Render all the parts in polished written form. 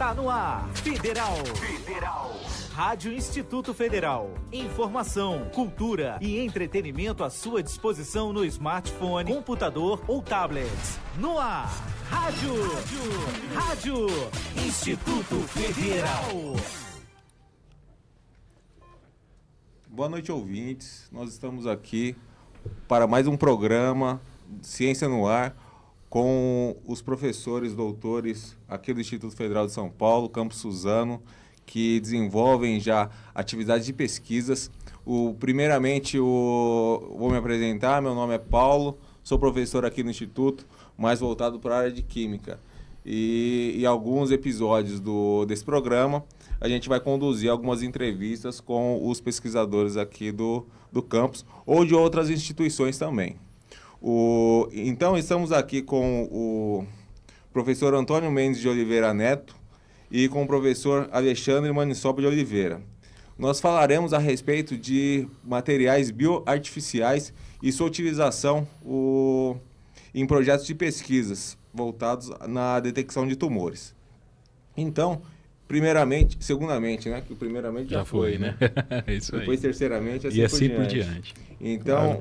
Está no ar, Federal. Rádio Instituto Federal. Informação, cultura e entretenimento à sua disposição no smartphone, computador ou tablet. No ar, Rádio Instituto Federal. Boa noite, ouvintes. Nós estamos aqui para mais um programa Ciência no Ar com os professores, doutores aqui do Instituto Federal de São Paulo, Campus Suzano, que desenvolvem já atividades de pesquisas. Primeiramente, vou me apresentar, meu nome é Paulo, sou professor aqui no Instituto, mais voltado para a área de Química. E alguns episódios desse programa, a gente vai conduzir algumas entrevistas com os pesquisadores aqui do campus ou de outras instituições também. Então, estamos aqui com o professor Antônio Mendes de Oliveira Neto e com o professor Alexandre Manissoba de Oliveira. Nós falaremos a respeito de materiais bioartificiais e sua utilização em projetos de pesquisas voltados na detecção de tumores. Então, segundamente, né? Que o primeiramente já foi, né? Isso depois, aí. terceiramente, assim por diante. Então,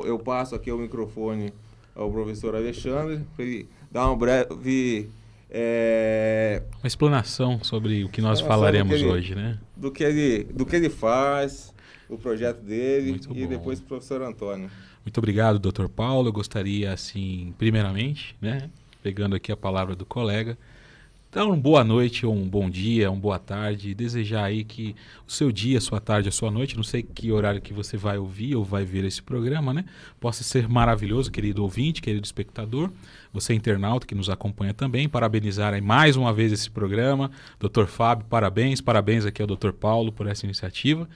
eu passo aqui o microfone ao professor Alexandre para ele dar uma breve... uma explanação sobre o que nós falaremos hoje, né? Do que ele faz, o projeto dele. Muito e bom. depois o professor Antônio. Muito obrigado, Dr. Paulo. Eu gostaria, assim, primeiramente, né, pegando aqui a palavra do colega, dar uma boa noite, ou um bom dia, uma boa tarde, e desejar aí que o seu dia, a sua tarde, a sua noite, não sei que horário que você vai ouvir ou vai ver esse programa, né, possa ser maravilhoso, querido ouvinte, querido espectador, você internauta que nos acompanha também, parabenizar aí mais uma vez esse programa, Dr. Fábio, parabéns aqui ao Dr. Paulo por essa iniciativa.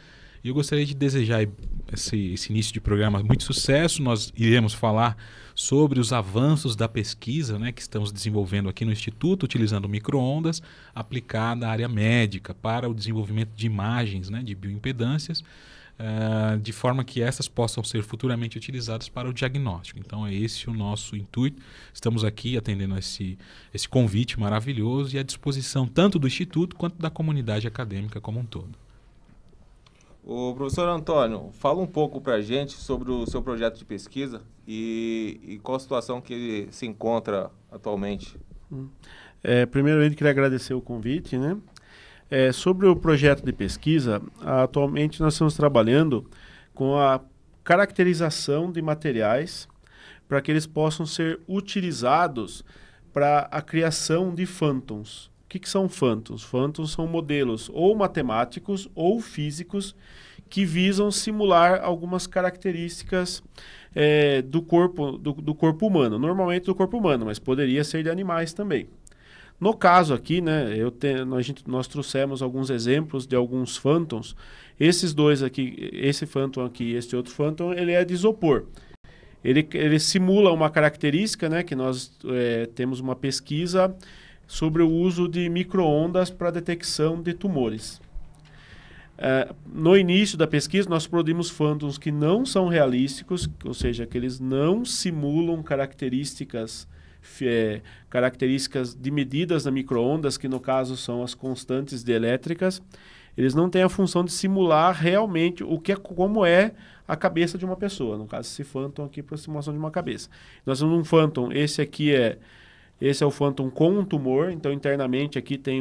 E eu gostaria de desejar esse início de programa muito sucesso. Nós iremos falar sobre os avanços da pesquisa, né, que estamos desenvolvendo aqui no Instituto, utilizando micro-ondas aplicada à área médica para o desenvolvimento de imagens, né, de bioimpedâncias, de forma que essas possam ser futuramente utilizadas para o diagnóstico. Então é esse o nosso intuito. Estamos aqui atendendo esse convite maravilhoso e à disposição tanto do Instituto quanto da comunidade acadêmica como um todo. O professor Antônio, fala um pouco para a gente sobre o seu projeto de pesquisa e qual a situação que ele se encontra atualmente. Primeiramente, queria agradecer o convite, né? Sobre o projeto de pesquisa, atualmente nós estamos trabalhando com a caracterização de materiais para que eles possam ser utilizados para a criação de fântons. O que são fântons? Fântons são modelos ou matemáticos ou físicos que visam simular algumas características do corpo humano. Normalmente do corpo humano, mas poderia ser de animais também. No caso aqui, né, nós trouxemos alguns exemplos de alguns fântons. Esses dois aqui, esse fânton aqui e este outro fânton, ele é de isopor. Ele simula uma característica, né, que nós temos uma pesquisa sobre o uso de micro-ondas para detecção de tumores. No início da pesquisa, nós produzimos fântons que não são realísticos, ou seja, que eles não simulam características de medidas da micro-ondas, que no caso são as constantes dielétricas. Eles não têm a função de simular realmente como é a cabeça de uma pessoa. No caso, esse fânton aqui para a simulação de uma cabeça. Nós temos um fânton, esse é o fânton com um tumor, então internamente aqui tem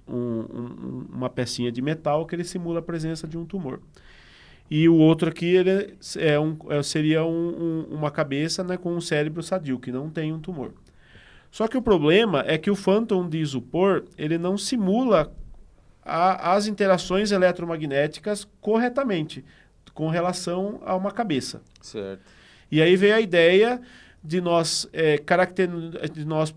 uma pecinha de metal que ele simula a presença de um tumor. E o outro aqui seria uma cabeça, né, com um cérebro sadio, que não tem um tumor. Só que o problema é que o fânton de isopor, ele não simula as interações eletromagnéticas corretamente, com relação a uma cabeça. Certo. E aí veio a ideia de nós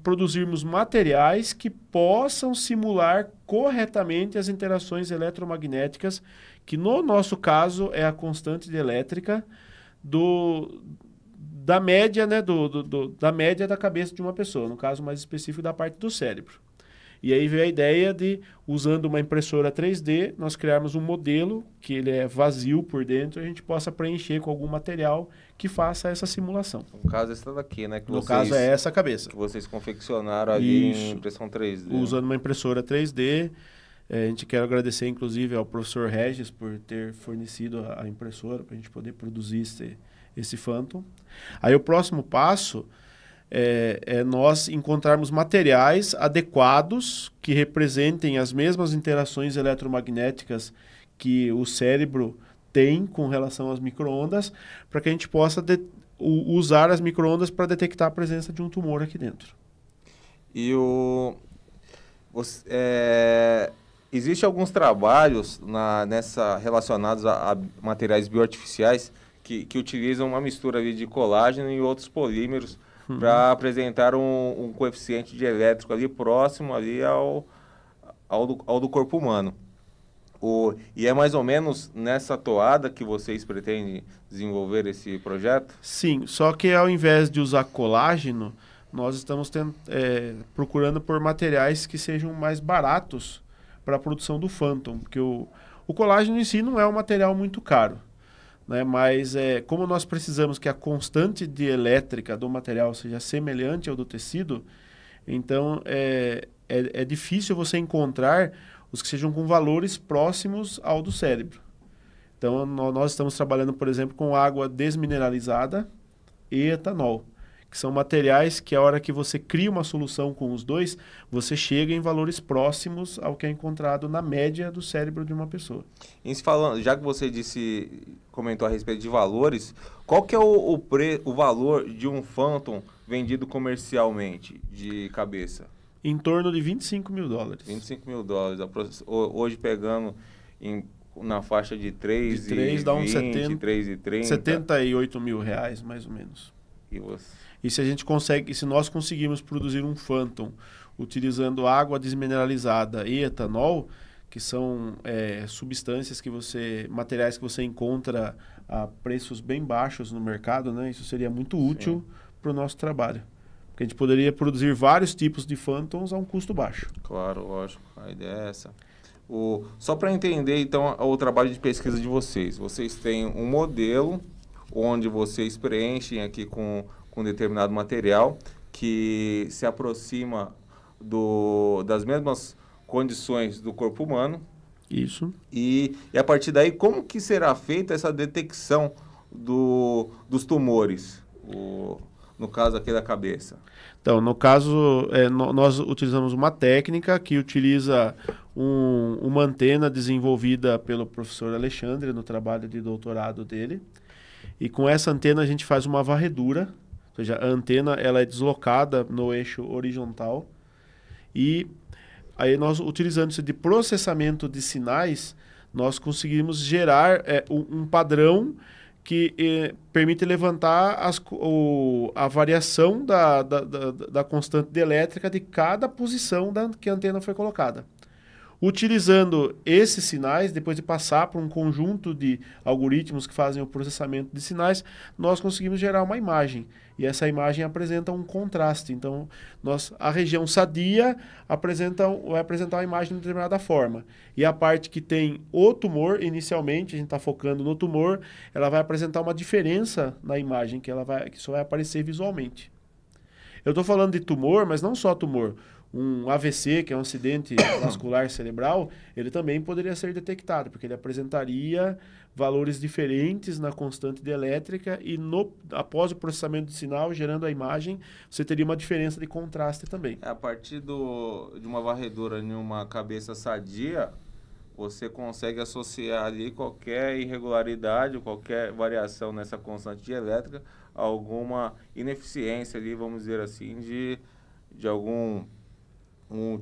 produzirmos materiais que possam simular corretamente as interações eletromagnéticas, que no nosso caso é a constante dielétrica da média, né, da média da cabeça de uma pessoa, no caso mais específico da parte do cérebro. E aí veio a ideia de, usando uma impressora 3D, nós criarmos um modelo que ele é vazio por dentro, a gente possa preencher com algum material que faça essa simulação. No caso, essa daqui, né? Que No caso, é essa cabeça. Que vocês confeccionaram ali Isso. em impressão 3D. Usando uma impressora 3D. A gente quer agradecer, inclusive, ao professor Regis por ter fornecido a impressora para a gente poder produzir esse Phantom. Aí o próximo passo é nós encontrarmos materiais adequados que representem as mesmas interações eletromagnéticas que o cérebro tem com relação às micro-ondas, para que a gente possa usar as micro-ondas para detectar a presença de um tumor aqui dentro. E existe alguns trabalhos relacionados a materiais bioartificiais que utilizam uma mistura ali de colágeno e outros polímeros para apresentar um coeficiente de elétrico ali próximo ali ao do corpo humano. E é mais ou menos nessa toada que vocês pretendem desenvolver esse projeto? Sim, só que ao invés de usar colágeno, nós estamos procurando por materiais que sejam mais baratos para a produção do Phantom, porque o colágeno em si não é um material muito caro, né? Mas como nós precisamos que a constante de elétrica do material seja semelhante ao do tecido, então é difícil você encontrar os que sejam com valores próximos ao do cérebro. Então nós estamos trabalhando, por exemplo, com água desmineralizada e etanol, que são materiais que a hora que você cria uma solução com os dois, você chega em valores próximos ao que é encontrado na média do cérebro de uma pessoa. Já que você comentou a respeito de valores, qual que é o valor de um Phantom vendido comercialmente, de cabeça? Em torno de $25 mil. $25 mil. Hoje pegando na faixa de 3 de 3 dá uns 3,30. 78 mil reais, mais ou menos. E se a gente se nós conseguirmos produzir um Phantom utilizando água desmineralizada e etanol, que são substâncias materiais que você encontra a preços bem baixos no mercado, né? Isso seria muito útil para o nosso trabalho. Porque a gente poderia produzir vários tipos de Phantoms a um custo baixo. Claro, lógico. A ideia é essa. Só para entender, então, o trabalho de pesquisa de vocês. Vocês têm um modelo onde vocês preenchem aqui com determinado material que se aproxima das mesmas condições do corpo humano. Isso. E a partir daí, como que será feita essa detecção dos tumores? No caso aqui da cabeça. Então, no caso, nós utilizamos uma técnica que utiliza uma antena desenvolvida pelo professor Alexandre no trabalho de doutorado dele. E com essa antena a gente faz uma varredura, ou seja, a antena ela é deslocada no eixo horizontal. E aí nós, utilizando-se de processamento de sinais, nós conseguimos gerar um padrão que permite levantar a variação da constante de elétrica de cada posição que a antena foi colocada. Utilizando esses sinais, depois de passar por um conjunto de algoritmos que fazem o processamento de sinais, nós conseguimos gerar uma imagem. E essa imagem apresenta um contraste. Então, a região sadia vai apresentar uma imagem de determinada forma. E a parte que tem o tumor, inicialmente, a gente está focando no tumor, ela vai apresentar uma diferença na imagem, que só vai aparecer visualmente. Eu estou falando de tumor, mas não só tumor. Um AVC, que é um acidente vascular cerebral, ele também poderia ser detectado, porque ele apresentaria valores diferentes na constante de elétrica e após o processamento de sinal, gerando a imagem, você teria uma diferença de contraste também. A partir de uma varredura em uma cabeça sadia, você consegue associar ali qualquer irregularidade, qualquer variação nessa constante de elétrica, a alguma ineficiência ali, vamos dizer assim, de algum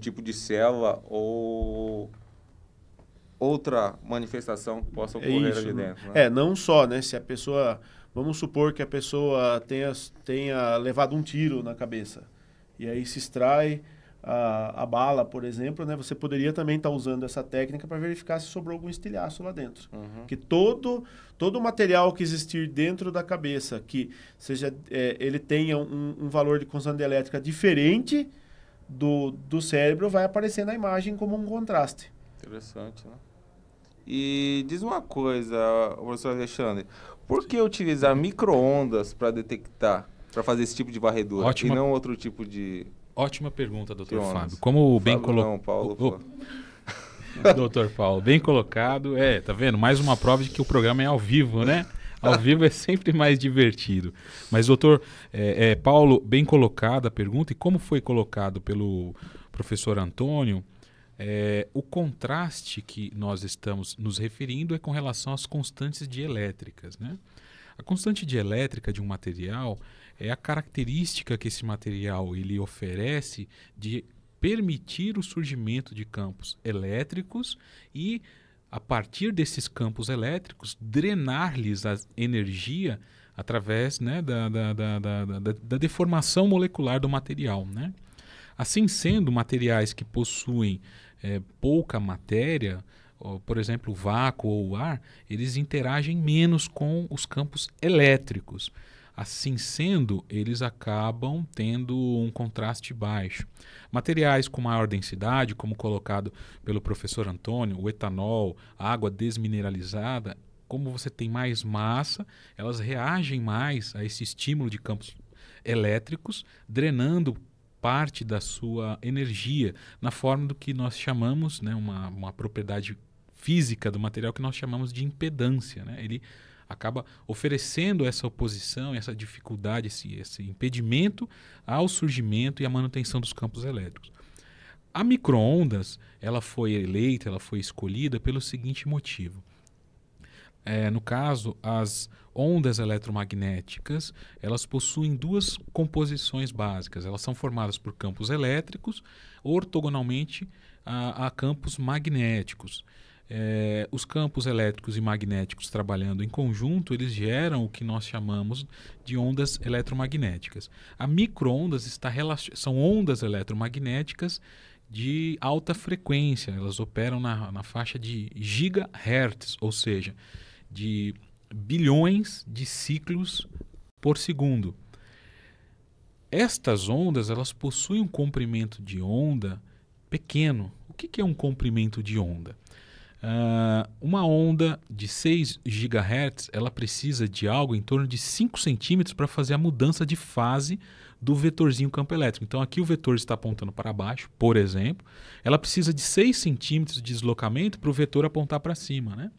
tipo de célula ou outra manifestação que possa ocorrer ali dentro. Né? Não só, né? Se a pessoa, vamos supor que a pessoa tenha levado um tiro na cabeça e aí se extrai a bala, por exemplo, né? Você poderia também estar usando essa técnica para verificar se sobrou algum estilhaço lá dentro. Uhum. Que todo o material que existir dentro da cabeça, que ele tenha um valor de constante elétrica diferente do cérebro, vai aparecer na imagem como um contraste. Interessante, né? E diz uma coisa, professor Alexandre, Por que utilizar micro-ondas para detectar, para fazer esse tipo de varredura e não outro tipo de... Ótima pergunta, doutor ondas? Fábio. Como bem colocado... Não, Paulo, pô. Doutor Paulo, bem colocado. Tá vendo? Mais uma prova de que o programa é ao vivo, né? Ao vivo é sempre mais divertido. Mas, doutor Paulo, bem colocada a pergunta. E como foi colocado pelo professor Antônio, o contraste que nós estamos nos referindo é com relação às constantes dielétricas, né? A constante dielétrica de um material é a característica que esse material ele oferece de permitir o surgimento de campos elétricos e, a partir desses campos elétricos, drenar-lhes a energia através, né, da deformação molecular do material, né? Assim sendo, materiais que possuem pouca matéria, por exemplo, o vácuo ou o ar, eles interagem menos com os campos elétricos. Assim sendo, eles acabam tendo um contraste baixo. Materiais com maior densidade, como colocado pelo professor Antônio, o etanol, a água desmineralizada, como você tem mais massa, elas reagem mais a esse estímulo de campos elétricos, drenando parte da sua energia na forma do que nós chamamos, né, uma propriedade física do material que nós chamamos de impedância, né? Ele acaba oferecendo essa oposição, essa dificuldade, esse impedimento ao surgimento e à manutenção dos campos elétricos. A micro-ondas, ela foi eleita, ela foi escolhida pelo seguinte motivo. No caso, as ondas eletromagnéticas, elas possuem duas composições básicas. Elas são formadas por campos elétricos ortogonalmente a campos magnéticos. Os campos elétricos e magnéticos trabalhando em conjunto, eles geram o que nós chamamos de ondas eletromagnéticas. A micro-ondas são ondas eletromagnéticas de alta frequência, elas operam na faixa de gigahertz, ou seja, de bilhões de ciclos por segundo. Estas ondas, elas possuem um comprimento de onda pequeno. O que é um comprimento de onda? Uma onda de 6 GHz, ela precisa de algo em torno de 5 centímetros para fazer a mudança de fase do vetorzinho campo elétrico. Então aqui o vetor está apontando para baixo, por exemplo. Ela precisa de 6 centímetros de deslocamento para o vetor apontar para cima, né?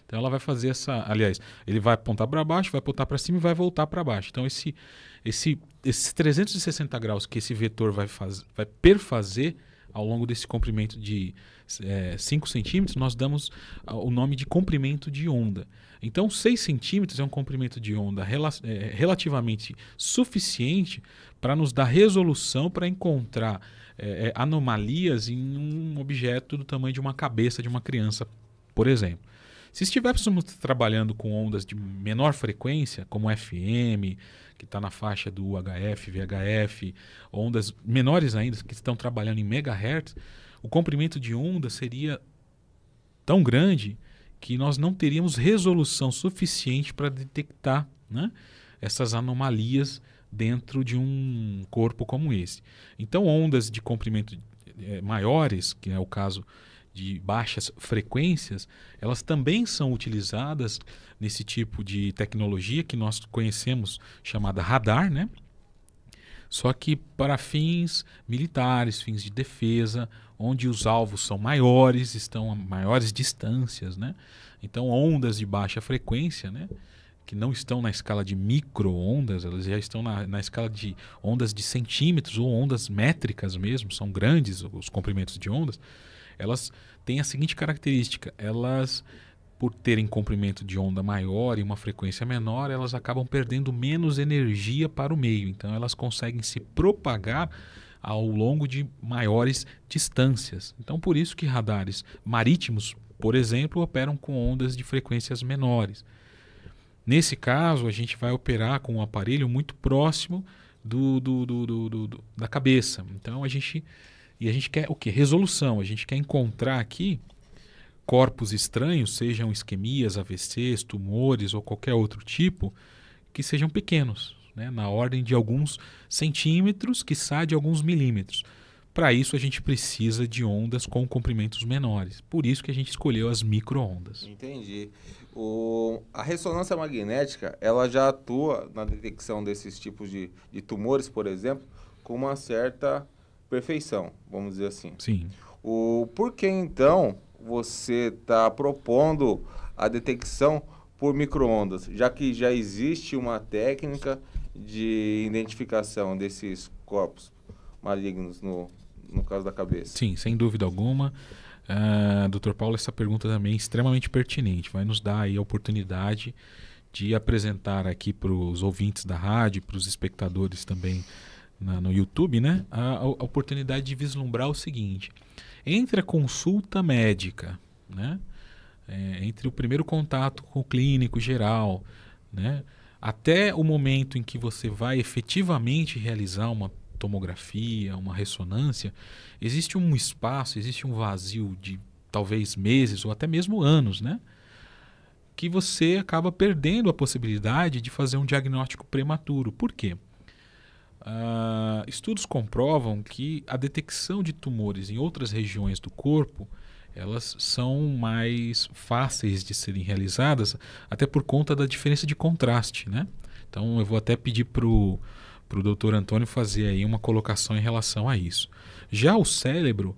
Então ela vai fazer essa... Aliás, ele vai apontar para baixo, vai apontar para cima e vai voltar para baixo. Então esses 360 graus que esse vetor vai perfazer ao longo desse comprimento de 5 centímetros, nós damos o nome de comprimento de onda. Então, 6 centímetros é um comprimento de onda relativamente suficiente para nos dar resolução para encontrar anomalias em um objeto do tamanho de uma cabeça de uma criança, por exemplo. Se estivéssemos trabalhando com ondas de menor frequência, como FM, que está na faixa do UHF, VHF, ondas menores ainda, que estão trabalhando em megahertz, o comprimento de onda seria tão grande que nós não teríamos resolução suficiente para detectar, né, essas anomalias dentro de um corpo como esse. Então, ondas de comprimento maiores, que é o caso de baixas frequências, elas também são utilizadas nesse tipo de tecnologia que nós conhecemos chamada radar, né? Só que para fins militares, fins de defesa, onde os alvos são maiores, estão a maiores distâncias, né? Então ondas de baixa frequência, né, que não estão na escala de micro-ondas, elas já estão na escala de ondas de centímetros ou ondas métricas mesmo, são grandes os comprimentos de ondas. Elas têm a seguinte característica: elas, por terem comprimento de onda maior e uma frequência menor, elas acabam perdendo menos energia para o meio. Então elas conseguem se propagar ao longo de maiores distâncias. Então por isso que radares marítimos, por exemplo, operam com ondas de frequências menores. Nesse caso, a gente vai operar com um aparelho muito próximo da cabeça. Então a gente quer o quê? Resolução. A gente quer encontrar aqui corpos estranhos, sejam isquemias, AVCs, tumores ou qualquer outro tipo, que sejam pequenos, né? Na ordem de alguns centímetros, quiçá de alguns milímetros. Para isso, a gente precisa de ondas com comprimentos menores. Por isso que a gente escolheu as micro-ondas. Entendi. A ressonância magnética, ela já atua na detecção desses tipos de tumores, por exemplo, com uma certa perfeição, vamos dizer assim. Sim. Por que, então, você está propondo a detecção por micro-ondas, já que já existe uma técnica de identificação desses corpos malignos no caso da cabeça? Sim, sem dúvida alguma. Dr. Paulo, essa pergunta também é extremamente pertinente. Vai nos dar aí a oportunidade de apresentar aqui para os ouvintes da rádio, para os espectadores também no YouTube, né, a oportunidade de vislumbrar o seguinte: entre a consulta médica, né, entre o primeiro contato com o clínico geral, né, até o momento em que você vai efetivamente realizar uma tomografia, uma ressonância, existe um espaço, existe um vazio de talvez meses ou até mesmo anos, né? Que você acaba perdendo a possibilidade de fazer um diagnóstico prematuro. Por quê? Estudos comprovam que a detecção de tumores em outras regiões do corpo, elas são mais fáceis de serem realizadas, até por conta da diferença de contraste, né? Então eu vou até pedir para o Dr. Antônio fazer aí uma colocação em relação a isso. Já o cérebro,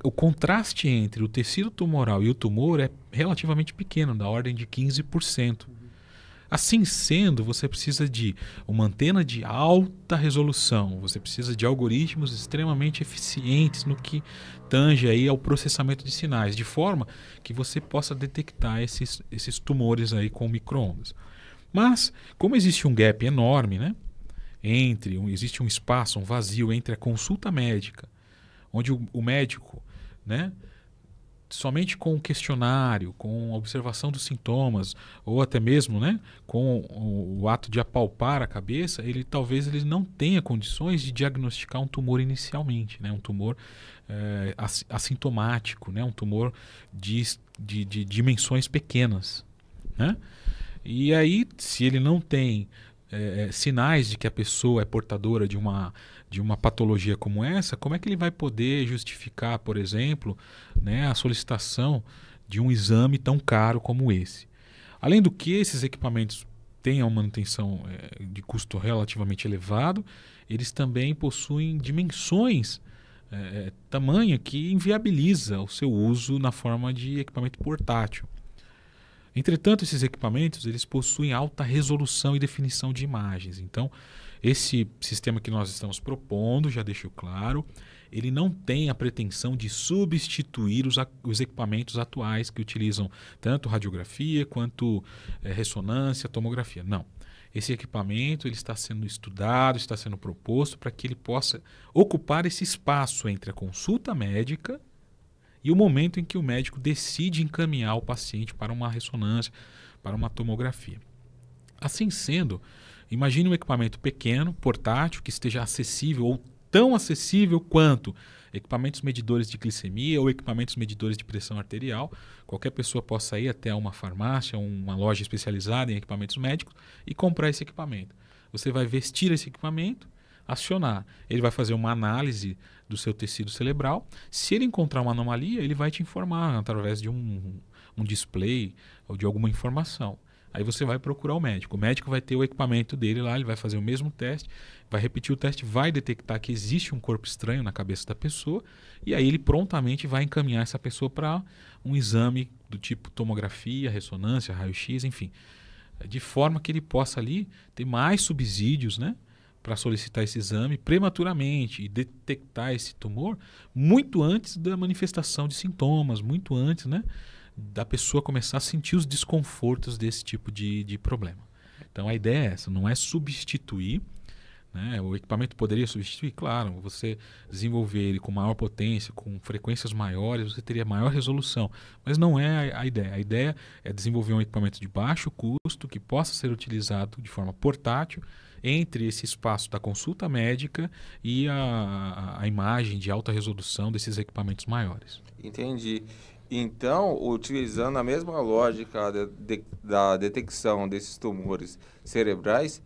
o contraste entre o tecido tumoral e o tumor é relativamente pequeno, da ordem de 15%. Assim sendo, você precisa de uma antena de alta resolução, você precisa de algoritmos extremamente eficientes no que tange aí ao processamento de sinais, de forma que você possa detectar esses tumores aí com micro-ondas. Mas, como existe um gap enorme, né? Existe um espaço, um vazio entre a consulta médica, onde o médico, né, somente com o questionário, com a observação dos sintomas, ou até mesmo, né, com o ato de apalpar a cabeça, talvez ele não tenha condições de diagnosticar um tumor inicialmente, né, um tumor assintomático, né, um tumor de dimensões pequenas, né? E aí, se ele não tem sinais de que a pessoa é portadora de uma patologia como essa, como é que ele vai poder justificar, por exemplo, né, a solicitação de um exame tão caro como esse? Além do que, esses equipamentos têm uma manutenção de custo relativamente elevado, eles também possuem dimensões, tamanho que inviabiliza o seu uso na forma de equipamento portátil. Entretanto, esses equipamentos eles possuem alta resolução e definição de imagens. Então, esse sistema que nós estamos propondo, já deixo claro, ele não tem a pretensão de substituir os equipamentos atuais que utilizam tanto radiografia quanto ressonância, tomografia. Não. Esse equipamento ele está sendo estudado, está sendo proposto para que ele possa ocupar esse espaço entre a consulta médica e o momento em que o médico decide encaminhar o paciente para uma ressonância, para uma tomografia. Assim sendo, imagine um equipamento pequeno, portátil, que esteja acessível ou tão acessível quanto equipamentos medidores de glicemia ou equipamentos medidores de pressão arterial. Qualquer pessoa possa ir até uma farmácia, uma loja especializada em equipamentos médicos e comprar esse equipamento. Você vai vestir esse equipamento, acionar. Ele vai fazer uma análise do seu tecido cerebral. Se ele encontrar uma anomalia, ele vai te informar através de um display ou de alguma informação. Aí você vai procurar o médico. O médico vai ter o equipamento dele lá, ele vai fazer o mesmo teste, vai repetir o teste, vai detectar que existe um corpo estranho na cabeça da pessoa e aí ele prontamente vai encaminhar essa pessoa para um exame do tipo tomografia, ressonância, raio-x, enfim. De forma que ele possa ali ter mais subsídios, né, para solicitar esse exame prematuramente e detectar esse tumor muito antes da manifestação de sintomas, muito antes, né, da pessoa começar a sentir os desconfortos desse tipo de problema. Então a ideia é essa, não é substituir, né? O equipamento poderia substituir, claro, você desenvolver ele com maior potência, com frequências maiores, você teria maior resolução, mas não é a ideia. A ideia é desenvolver um equipamento de baixo custo que possa ser utilizado de forma portátil entre esse espaço da consulta médica e a imagem de alta resolução desses equipamentos maiores. Entendi. Então, utilizando a mesma lógica da detecção desses tumores cerebrais,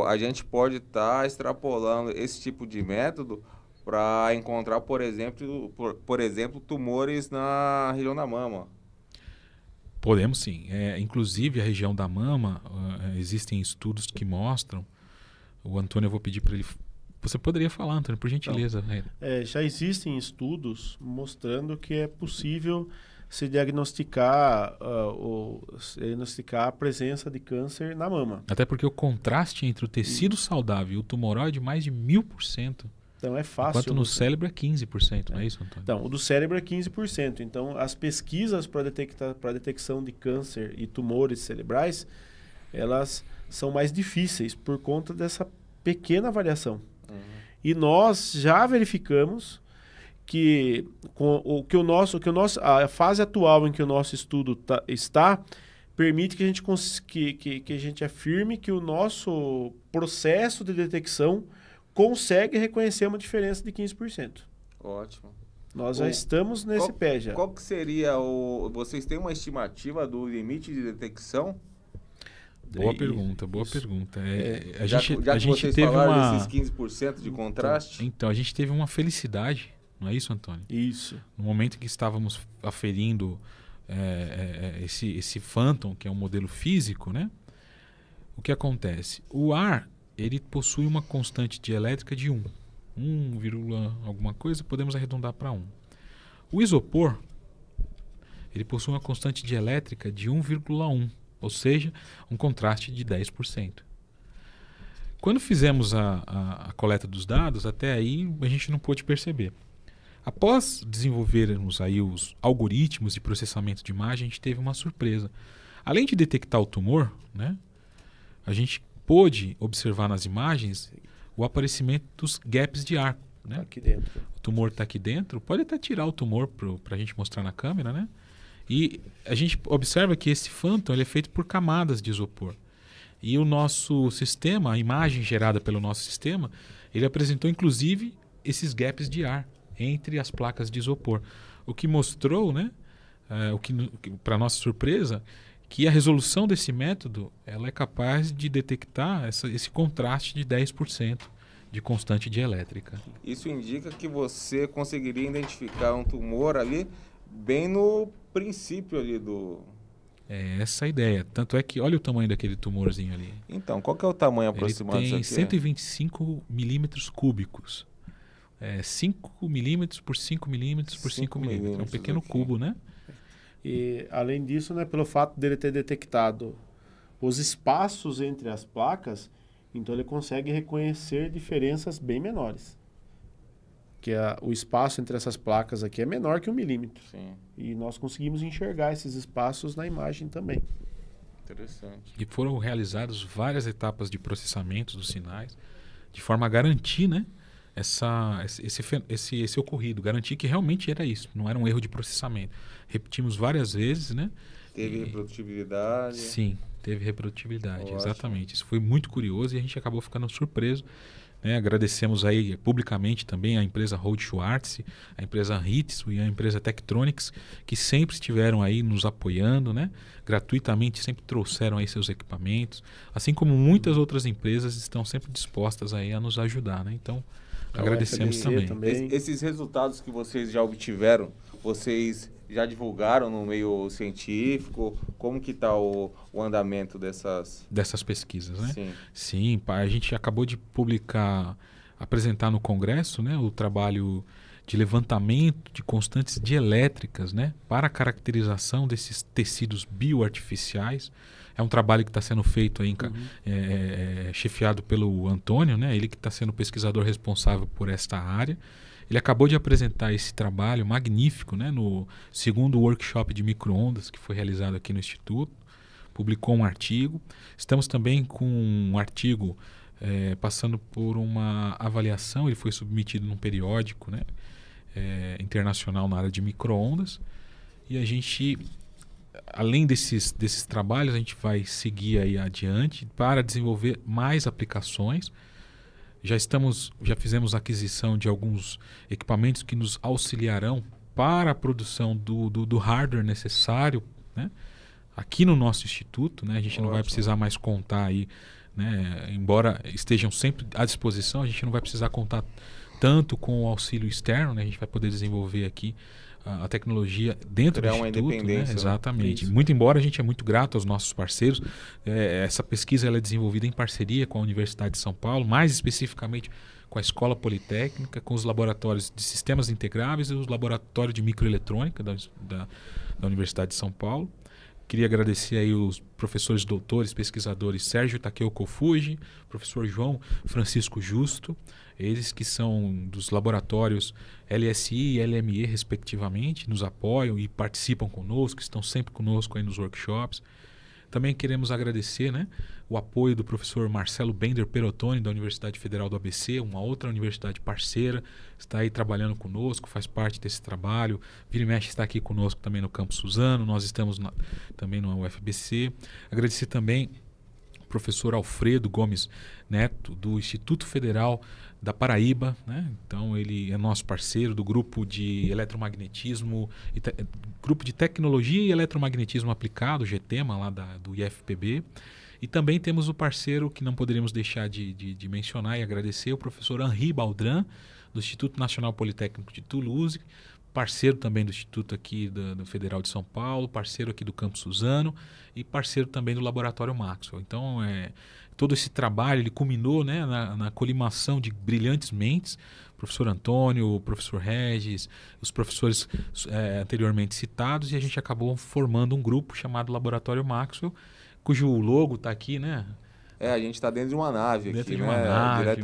a gente pode estar extrapolando esse tipo de método para encontrar, por exemplo, tumores na região da mama. Podemos sim. Inclusive a região da mama, existem estudos que mostram. O Antônio, eu vou pedir para ele. Você poderia falar, Antônio, por gentileza. Então, já existem estudos mostrando que é possível se diagnosticar a presença de câncer na mama. Até porque o contraste entre o tecido saudável e o tumoróide é mais de 1000%. Então é fácil. Enquanto no cérebro é 15%, não é isso, Antônio? Então, o do cérebro é 15%. Então, as pesquisas para detecção de câncer e tumores cerebrais, elas são mais difíceis por conta dessa pequena variação. E nós já verificamos que a fase atual em que o nosso estudo está permite que a gente afirme que o nosso processo de detecção consegue reconhecer uma diferença de 15%. Ótimo. Nós já estamos nesse pé já. Qual que seria vocês têm uma estimativa do limite de detecção? Boa pergunta. A gente vocês teve falaram desses 15% de contraste. Então, a gente teve uma felicidade, não é isso, Antônio? Isso. No momento em que estávamos aferindo esse Phantom, que é um modelo físico, né? O que acontece? O ar, ele possui uma constante dielétrica de 1, alguma coisa, podemos arredondar para 1. O isopor, ele possui uma constante dielétrica de 1,1, ou seja, um contraste de 10%. Quando fizemos a coleta dos dados, até aí a gente não pôde perceber. Após desenvolvermos aí os algoritmos de processamento de imagem, a gente teve uma surpresa. Além de detectar o tumor, né, a gente pôde observar nas imagens o aparecimento dos gaps de ar. Né? Aqui dentro. O tumor está aqui dentro. Pode até tirar o tumor para a gente mostrar na câmera, né? E a gente observa que esse Phantom ele é feito por camadas de isopor. E o nosso sistema, a imagem gerada pelo nosso sistema, ele apresentou inclusive esses gaps de ar entre as placas de isopor. O que mostrou, né, para nossa surpresa, que a resolução desse método ela é capaz de detectar esse contraste de 10% de constante dielétrica. Isso indica que você conseguiria identificar um tumor ali bem no princípio ali do... É essa a ideia. Tanto é que olha o tamanho daquele tumorzinho ali. Então, qual que é o tamanho aproximado disso aqui? Ele tem 125 milímetros cúbicos. 5 milímetros por 5 milímetros por 5 milímetros. É um pequeno aqui. cubo, né? E, além disso, né, pelo fato dele ter detectado os espaços entre as placas, então ele consegue reconhecer diferenças bem menores. Que o espaço entre essas placas aqui é menor que 1 milímetro. Sim. E nós conseguimos enxergar esses espaços na imagem também. Interessante. E foram realizadas várias etapas de processamento dos sinais, de forma a garantir, né, esse ocorrido, garantir que realmente era isso, não era um erro de processamento. Repetimos várias vezes, né? Teve reprodutibilidade. Sim, teve reprodutibilidade, Ótimo. Exatamente. Isso foi muito curioso e a gente acabou ficando surpreso. Né? Agradecemos aí publicamente também a empresa Rohde & Schwarz, a empresa Hitsu e a empresa Tektronix, que sempre estiveram aí nos apoiando, né? Gratuitamente, sempre trouxeram aí seus equipamentos, assim como muitas outras empresas estão sempre dispostas aí a nos ajudar, né? Então, agradecemos também. Esses resultados que vocês já obtiveram, vocês já divulgaram no meio científico? Como que está o andamento dessas pesquisas, né? Sim. Sim, a gente acabou de apresentar no Congresso, né, o trabalho de levantamento de constantes dielétricas, né, para a caracterização desses tecidos bioartificiais. É um trabalho que está sendo feito aí, chefiado pelo Antônio, né, ele que está sendo o pesquisador responsável por esta área. Ele acabou de apresentar esse trabalho magnífico, né, no segundo workshop de micro-ondas que foi realizado aqui no Instituto. Publicou um artigo. Estamos também com um artigo passando por uma avaliação. Ele foi submetido num periódico, né, internacional na área de micro-ondas. E a gente, além desses trabalhos, a gente vai seguir aí adiante para desenvolver mais aplicações. Já fizemos aquisição de alguns equipamentos que nos auxiliarão para a produção do hardware necessário, né, aqui no nosso instituto. Né? A gente não vai precisar mais contar aí né? Embora estejam sempre à disposição, a gente não vai precisar contar tanto com o auxílio externo, né? A gente vai poder desenvolver aqui a tecnologia dentro do Instituto, né? Independência, exatamente. Isso. Muito embora a gente é muito grato aos nossos parceiros, essa pesquisa ela é desenvolvida em parceria com a Universidade de São Paulo, mais especificamente com a Escola Politécnica, com os laboratórios de sistemas integráveis e os laboratórios de microeletrônica da Universidade de São Paulo. Queria agradecer aí os professores doutores, pesquisadores Sérgio Takeo Kofuji, professor João Francisco Justo, eles que são dos laboratórios LSI e LME, respectivamente, nos apoiam e participam conosco, estão sempre conosco aí nos workshops. Também queremos agradecer, né, o apoio do professor Marcelo Bender Perotoni, da Universidade Federal do ABC, uma outra universidade parceira, está aí trabalhando conosco, faz parte desse trabalho. Vira e mexe está aqui conosco também no Campus Suzano, nós estamos também no UFBC. Agradecer também o professor Alfredo Gomes Neto, do Instituto Federal da Paraíba, né? Então ele é nosso parceiro do grupo de eletromagnetismo, grupo de tecnologia e eletromagnetismo aplicado, GTEMA, lá do IFPB. E também temos o parceiro que não poderíamos deixar de mencionar e agradecer, o professor Henri Baldran, do Instituto Nacional Politécnico de Toulouse, parceiro também do Instituto aqui do Federal de São Paulo, parceiro aqui do Campus Suzano e parceiro também do Laboratório Maxwell. Então, todo esse trabalho ele culminou, né, na colimação de brilhantes mentes, o professor Antônio, o professor Regis, os professores anteriormente citados, e a gente acabou formando um grupo chamado Laboratório Maxwell, cujo logo está aqui, né? A gente está dentro de uma nave dentro aqui, de uma nave,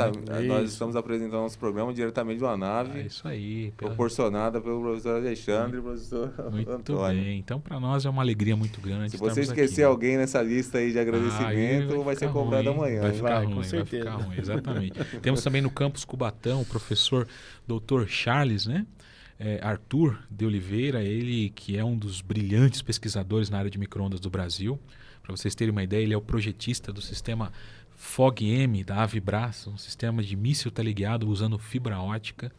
nós estamos apresentando nosso programa diretamente de uma nave. Isso aí. Proporcionada pelo professor Alexandre e professor Muito Antônio. bem. Então, para nós é uma alegria muito grande. Se você esquecer alguém nessa lista aí de agradecimento, vai ser cobrado amanhã. Vai ficar ruim, com certeza. Vai ficar ruim, exatamente. Temos também no campus Cubatão o professor Dr. Charles, né? Arthur de Oliveira, ele que é um dos brilhantes pesquisadores na área de micro-ondas do Brasil. Para vocês terem uma ideia, ele é o projetista do sistema FOG-M da Avibras, um sistema de míssil teleguiado usando fibra ótica.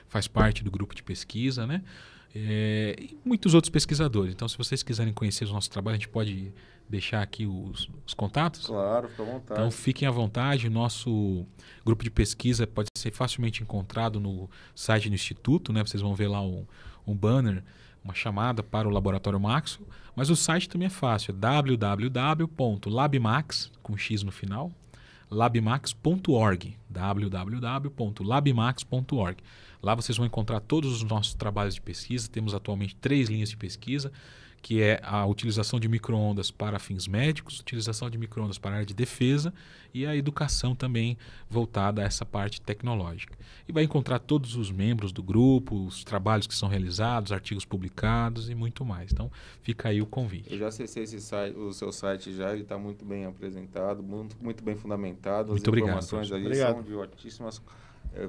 Faz parte do grupo de pesquisa, né? E muitos outros pesquisadores. Então, se vocês quiserem conhecer o nosso trabalho, a gente pode deixar aqui os contatos? Claro, fica à vontade. Então, fiquem à vontade. O nosso grupo de pesquisa pode ser facilmente encontrado no site do Instituto, né? Vocês vão ver lá um banner, uma chamada para o Laboratório Maxwell, mas o site também é fácil, é www.labmax, com X no final, labmax.org, www.labmax.org. Lá vocês vão encontrar todos os nossos trabalhos de pesquisa, temos atualmente 3 linhas de pesquisa, que é a utilização de micro-ondas para fins médicos, utilização de micro-ondas para a área de defesa e a educação também voltada a essa parte tecnológica. E vai encontrar todos os membros do grupo, os trabalhos que são realizados, artigos publicados e muito mais. Então, fica aí o convite. Eu já acessei o seu site já, ele está muito bem apresentado, muito bem fundamentado. Muito obrigado. As informações ali são de altíssimas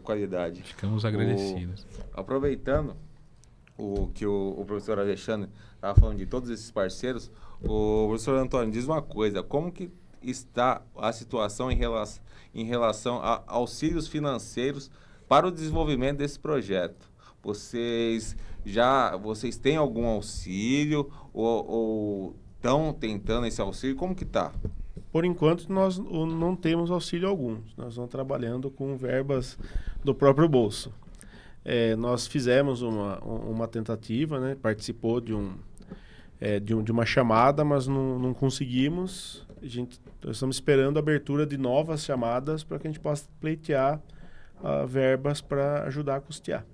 qualidade. Ficamos agradecidos. Aproveitando o que o professor Alexandre estava falando de todos esses parceiros, o professor Antônio, diz uma coisa, como que está a situação em relação a auxílios financeiros para o desenvolvimento desse projeto? Vocês têm algum auxílio ou estão tentando esse auxílio? Como que está? Por enquanto, nós não temos auxílio algum. Nós estamos trabalhando com verbas do próprio bolso. Nós fizemos uma tentativa, né? Participou de uma chamada, mas não conseguimos. Nós estamos esperando a abertura de novas chamadas para que a gente possa pleitear verbas para ajudar a custear.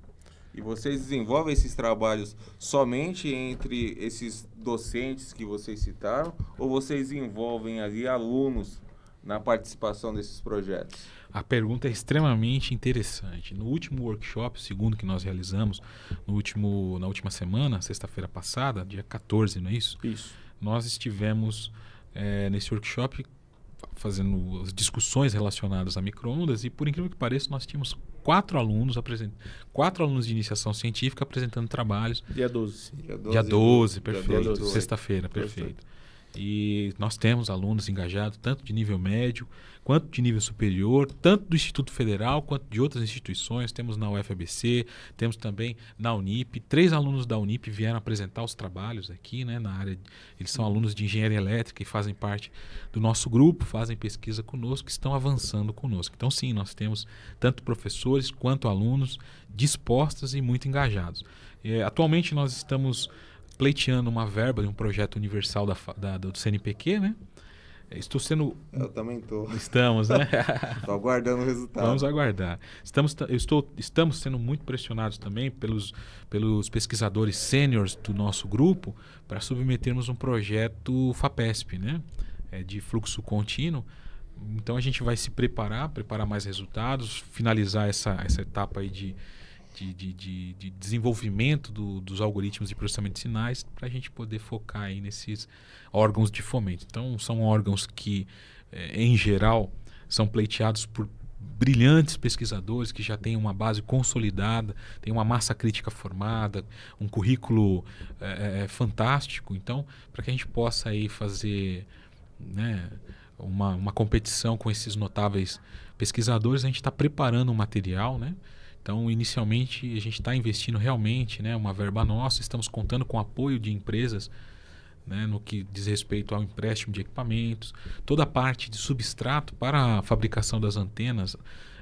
E vocês desenvolvem esses trabalhos somente entre esses docentes que vocês citaram, ou vocês envolvem ali alunos na participação desses projetos? A pergunta é extremamente interessante. No último workshop, o segundo que nós realizamos, na última semana, sexta-feira passada, dia 14, não é isso? Isso. Nós estivemos nesse workshop fazendo as discussões relacionadas a micro-ondas e, por incrível que pareça, nós tínhamos 4 alunos de iniciação científica apresentando trabalhos. Dia 12. Dia 12, perfeito. Sexta-feira, perfeito. E nós temos alunos engajados, tanto de nível médio, quanto de nível superior, tanto do Instituto Federal, quanto de outras instituições. Temos na UFABC, temos também na Unip. 3 alunos da Unip vieram apresentar os trabalhos aqui, né, na área. Eles são alunos de engenharia elétrica e fazem parte do nosso grupo, fazem pesquisa conosco, estão avançando conosco. Então, sim, nós temos tanto professores quanto alunos dispostos e muito engajados. Atualmente, nós estamos pleiteando uma verba de um projeto universal do CNPq, né? Eu também estou. Estamos, né? Estou aguardando o resultado. Vamos aguardar. Estamos sendo muito pressionados também pelos pesquisadores sêniores do nosso grupo para submetermos um projeto FAPESP, né? De fluxo contínuo. Então a gente vai se preparar mais resultados, finalizar essa etapa aí de desenvolvimento dos algoritmos de processamento de sinais para a gente poder focar aí nesses órgãos de fomento. Então, são órgãos que, em geral, são pleiteados por brilhantes pesquisadores que já têm uma base consolidada, têm uma massa crítica formada, um currículo fantástico. Então, para que a gente possa aí fazer, né, uma competição com esses notáveis pesquisadores, a gente está preparando um material, né? Então, inicialmente, a gente está investindo realmente, né, uma verba nossa, estamos contando com o apoio de empresas, né, no que diz respeito ao empréstimo de equipamentos, toda a parte de substrato para a fabricação das antenas.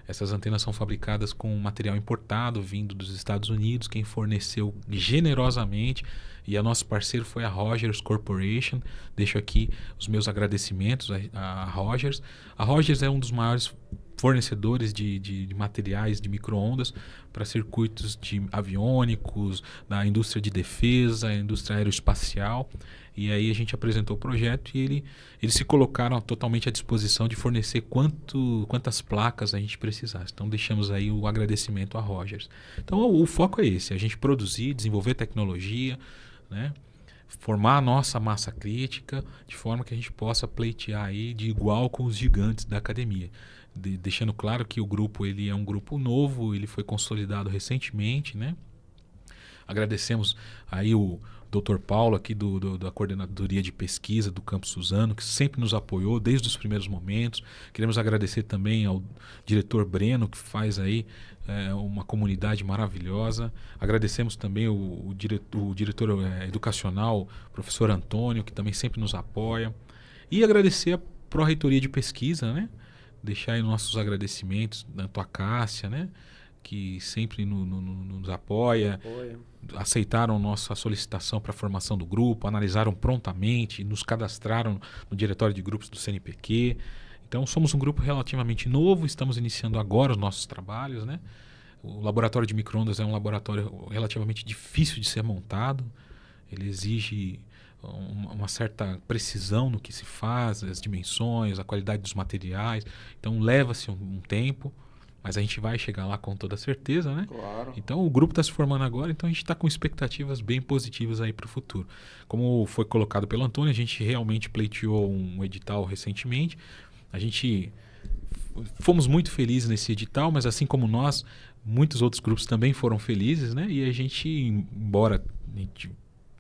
Essas antenas são fabricadas com material importado, vindo dos Estados Unidos, quem forneceu generosamente, e a nosso parceiro foi a Rogers Corporation. Deixo aqui os meus agradecimentos a Rogers. A Rogers é um dos maiores fornecedores de materiais de micro-ondas para circuitos de aviônicos, da indústria de defesa, indústria aeroespacial. E aí a gente apresentou o projeto e eles se colocaram totalmente à disposição de fornecer quantas placas a gente precisasse. Então deixamos aí o agradecimento a Rogers. Então o foco é esse, a gente produzir, desenvolver tecnologia, né? Formar a nossa massa crítica de forma que a gente possa pleitear aí de igual com os gigantes da academia. Deixando claro que o grupo ele é um grupo novo, ele foi consolidado recentemente, né? Agradecemos aí o Dr. Paulo aqui da Coordenadoria de Pesquisa do Campus Suzano, que sempre nos apoiou desde os primeiros momentos. Queremos agradecer também ao diretor Breno, que faz aí uma comunidade maravilhosa. Agradecemos também o diretor educacional, professor Antônio, que também sempre nos apoia. E agradecer a Pró-Reitoria de Pesquisa, né? Deixar aí nossos agradecimentos, tanto a Cássia, né, que sempre nos apoia, aceitaram nossa solicitação para a formação do grupo, analisaram prontamente, nos cadastraram no diretório de grupos do CNPq. Então, somos um grupo relativamente novo, estamos iniciando agora os nossos trabalhos, né? O laboratório de micro-ondas é um laboratório relativamente difícil de ser montado, ele exige uma certa precisão no que se faz, as dimensões, a qualidade dos materiais. Então leva-se um tempo, mas a gente vai chegar lá com toda certeza, né? Claro. Então o grupo está se formando agora, então a gente está com expectativas bem positivas aí para o futuro. Como foi colocado pelo Antônio, a gente realmente pleiteou um edital recentemente. A gente fomos muito felizes nesse edital, mas assim como nós, muitos outros grupos também foram felizes, né? E a gente, embora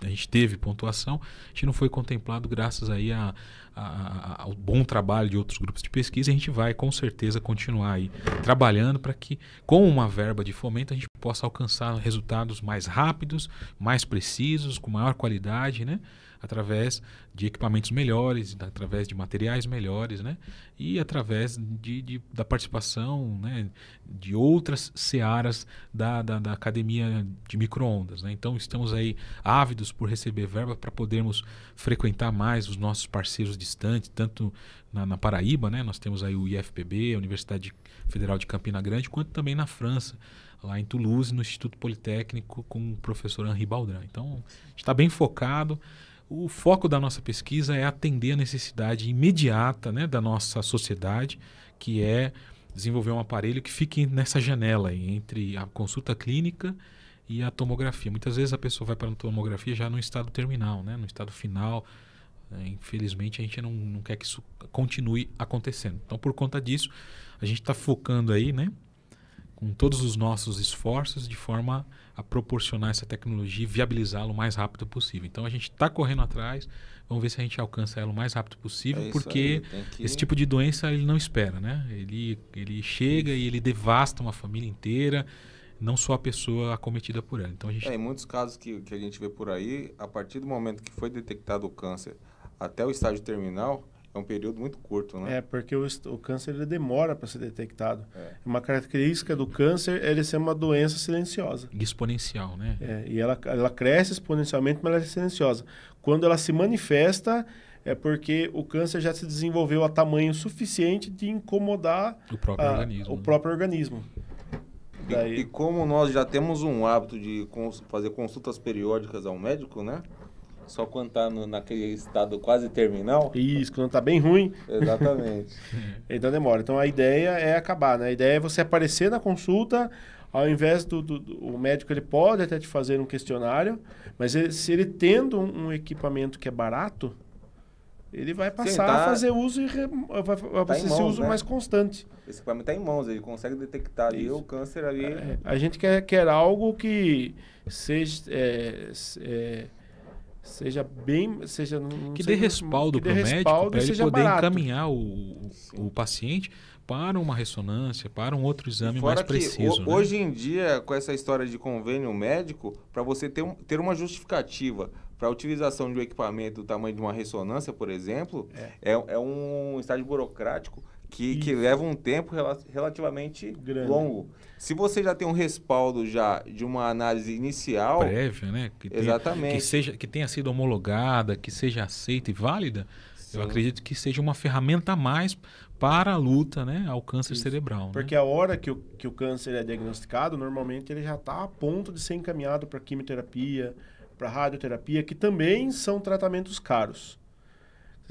a gente teve pontuação, a gente não foi contemplado graças aí ao bom trabalho de outros grupos de pesquisa. A gente vai com certeza continuar aí trabalhando para que, com uma verba de fomento, a gente possa alcançar resultados mais rápidos, mais precisos, com maior qualidade, né? Através de equipamentos melhores, através de materiais melhores, né? E através da participação, né, de outras searas da academia de micro-ondas, né? Então estamos aí ávidos por receber verba para podermos frequentar mais os nossos parceiros distantes, tanto na Paraíba, né? Nós temos aí o IFPB, a Universidade Federal de Campina Grande, quanto também na França, lá em Toulouse, no Instituto Politécnico, com o professor Henri Baldrin. Então, a gente está bem focado. O foco da nossa pesquisa é atender a necessidade imediata, né, da nossa sociedade, que é desenvolver um aparelho que fique nessa janela aí, entre a consulta clínica e a tomografia. Muitas vezes a pessoa vai para a tomografia já no estado terminal, né, no estado final. Infelizmente, a gente não quer que isso continue acontecendo. Então, por conta disso, a gente está focando aí, né, com todos os nossos esforços de forma a proporcionar essa tecnologia e viabilizá-la o mais rápido possível. Então a gente está correndo atrás, vamos ver se a gente alcança ela o mais rápido possível, porque esse tipo de doença ele não espera, né? Ele chega e ele devasta uma família inteira, não só a pessoa acometida por ela. Então, em muitos casos que a gente vê por aí, a partir do momento que foi detectado o câncer até o estágio terminal, é um período muito curto, né? Porque o câncer ele demora para ser detectado. Uma característica do câncer é ele ser uma doença silenciosa. Exponencial, né? E ela cresce exponencialmente, mas ela é silenciosa. Quando ela se manifesta, é porque o câncer já se desenvolveu a tamanho suficiente de incomodar o próprio organismo. E como nós já temos um hábito de fazer consultas periódicas ao médico, né? Só quando está naquele estado quase terminal. Isso, quando está bem ruim. Exatamente. Então demora. Então a ideia é acabar, né? A ideia é você aparecer na consulta, ao invés o médico ele pode até te fazer um questionário, mas se ele tendo um equipamento que é barato, ele vai passar a fazer uso vai ser esse uso mais constante. Esse equipamento está em mãos, ele consegue detectar ali o câncer ali. A gente quer algo que seja que dê respaldo para o médico, para ele poder encaminhar o paciente para uma ressonância, para um outro exame mais preciso. Hoje em dia, com essa história de convênio médico, para você ter uma justificativa para a utilização de um equipamento do tamanho de uma ressonância, por exemplo, é um estágio burocrático que leva um tempo relativamente longo. Se você já tem um respaldo já de uma análise inicial... prévia, né? Que tenha sido homologada, que seja aceita e válida, eu acredito que seja uma ferramenta a mais para a luta, né, ao câncer cerebral. Porque a hora que o câncer é diagnosticado, normalmente ele já está a ponto de ser encaminhado para quimioterapia, para radioterapia, que também são tratamentos caros.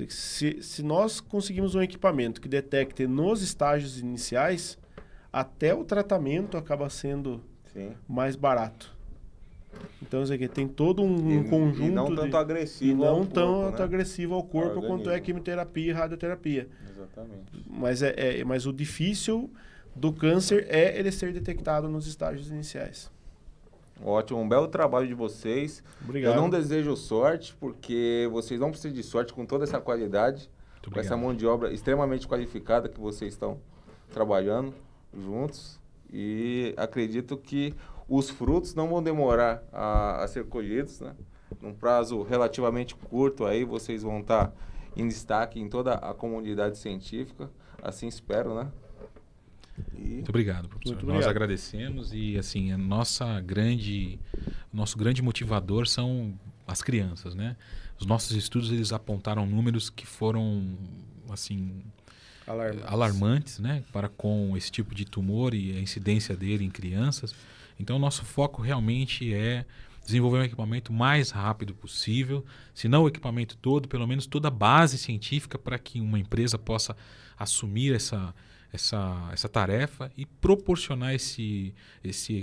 Se nós conseguimos um equipamento que detecte nos estágios iniciais, até o tratamento acaba sendo mais barato. Então, isso aqui tem todo um conjunto... E não tanto agressivo ao corpo. Não tanto agressivo ao corpo quanto é quimioterapia e radioterapia. Exatamente. Mas o difícil do câncer é ele ser detectado nos estágios iniciais. Ótimo, um belo trabalho de vocês. Obrigado. Eu não desejo sorte, porque vocês não precisam de sorte com toda essa qualidade, com essa mão de obra extremamente qualificada que vocês estão trabalhando juntos. E acredito que os frutos não vão demorar a ser colhidos, né? Num prazo relativamente curto aí, vocês vão estar em destaque em toda a comunidade científica. Assim espero, né? Muito obrigado, professor. Nós agradecemos e assim, nosso grande motivador são as crianças, né? Os nossos estudos eles apontaram números que foram assim alarmantes, né? Para com esse tipo de tumor e a incidência dele em crianças. Então, o nosso foco realmente é desenvolver um equipamento o mais rápido possível, se não o equipamento todo, pelo menos toda a base científica para que uma empresa possa assumir essa tarefa e proporcionar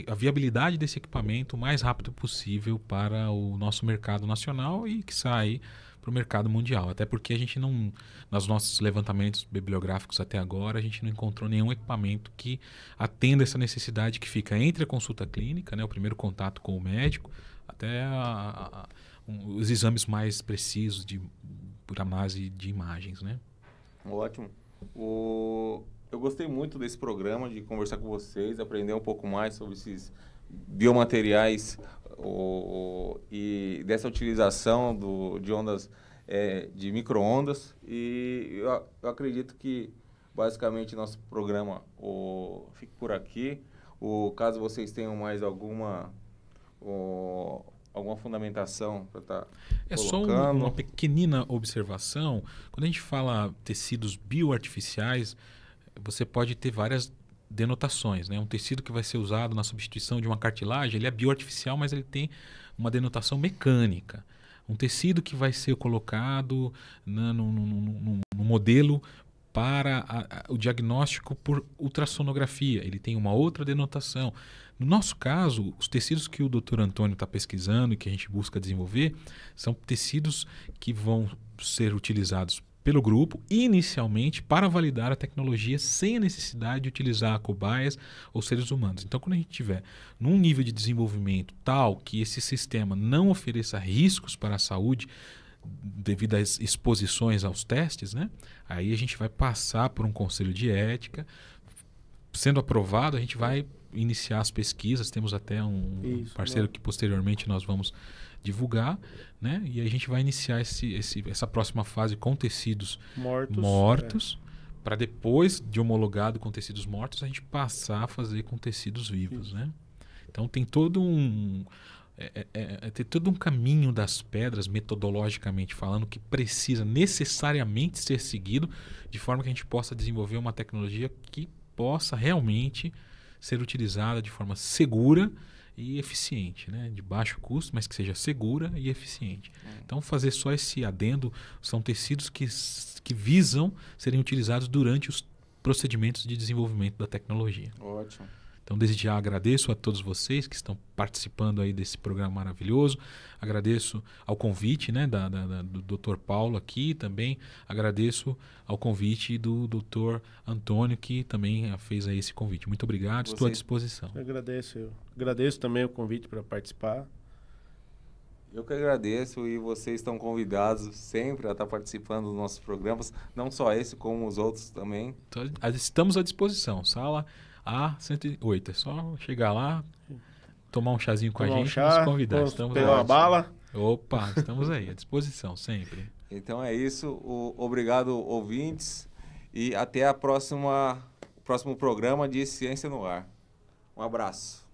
a viabilidade desse equipamento o mais rápido possível para o nosso mercado nacional e que sai para o mercado mundial. Até porque a gente não, nos nossos levantamentos bibliográficos até agora, a gente não encontrou nenhum equipamento que atenda essa necessidade que fica entre a consulta clínica, né, o primeiro contato com o médico, até os exames mais precisos por análise de imagens, né? Ótimo. Eu gostei muito desse programa, de conversar com vocês, aprender um pouco mais sobre esses biomateriais e dessa utilização de ondas, de micro-ondas. E eu acredito que, basicamente, nosso programa fique por aqui. Caso vocês tenham mais alguma fundamentação para estar colocando. Só uma pequenina observação. Quando a gente fala tecidos bioartificiais, você pode ter várias denotações, né? Um tecido que vai ser usado na substituição de uma cartilagem, ele é bioartificial, mas ele tem uma denotação mecânica. Um tecido que vai ser colocado no modelo para o diagnóstico por ultrassonografia, ele tem uma outra denotação. No nosso caso, os tecidos que o Dr. Antônio está pesquisando e que a gente busca desenvolver são tecidos que vão ser utilizados pelo grupo, inicialmente, para validar a tecnologia sem a necessidade de utilizar cobaias ou seres humanos. Então, quando a gente tiver num nível de desenvolvimento tal que esse sistema não ofereça riscos para a saúde devido às exposições aos testes, né? Aí a gente vai passar por um conselho de ética. Sendo aprovado, a gente vai iniciar as pesquisas. Temos até um parceiro que posteriormente nós vamos divulgar, né? E a gente vai iniciar essa próxima fase com tecidos mortos para depois de homologado com tecidos mortos, a gente passar a fazer com tecidos vivos, né? Então tem todo tem todo um caminho das pedras, metodologicamente falando, que precisa necessariamente ser seguido de forma que a gente possa desenvolver uma tecnologia que possa realmente ser utilizada de forma segura e eficiente, né? De baixo custo, mas que seja segura e eficiente. Então, fazer só esse adendo, são tecidos que visam serem utilizados durante os procedimentos de desenvolvimento da tecnologia. Ótimo. Então, desde já agradeço a todos vocês que estão participando aí desse programa maravilhoso. Agradeço ao convite, né, do Dr. Paulo aqui também. Agradeço ao convite do Dr. Antônio, que também fez aí esse convite. Muito obrigado, estou à disposição. Eu agradeço também o convite para participar. Eu que agradeço, e vocês estão convidados sempre a estar participando dos nossos programas, não só esse, como os outros também. Então, estamos à disposição. Sala A108. É só chegar lá, tomar um chazinho com a gente e nos convidar. Estamos pegar uma bala. Opa, estamos aí, à disposição, sempre. Então é isso. Obrigado, ouvintes. E até o próximo programa de Ciência no Ar. Um abraço.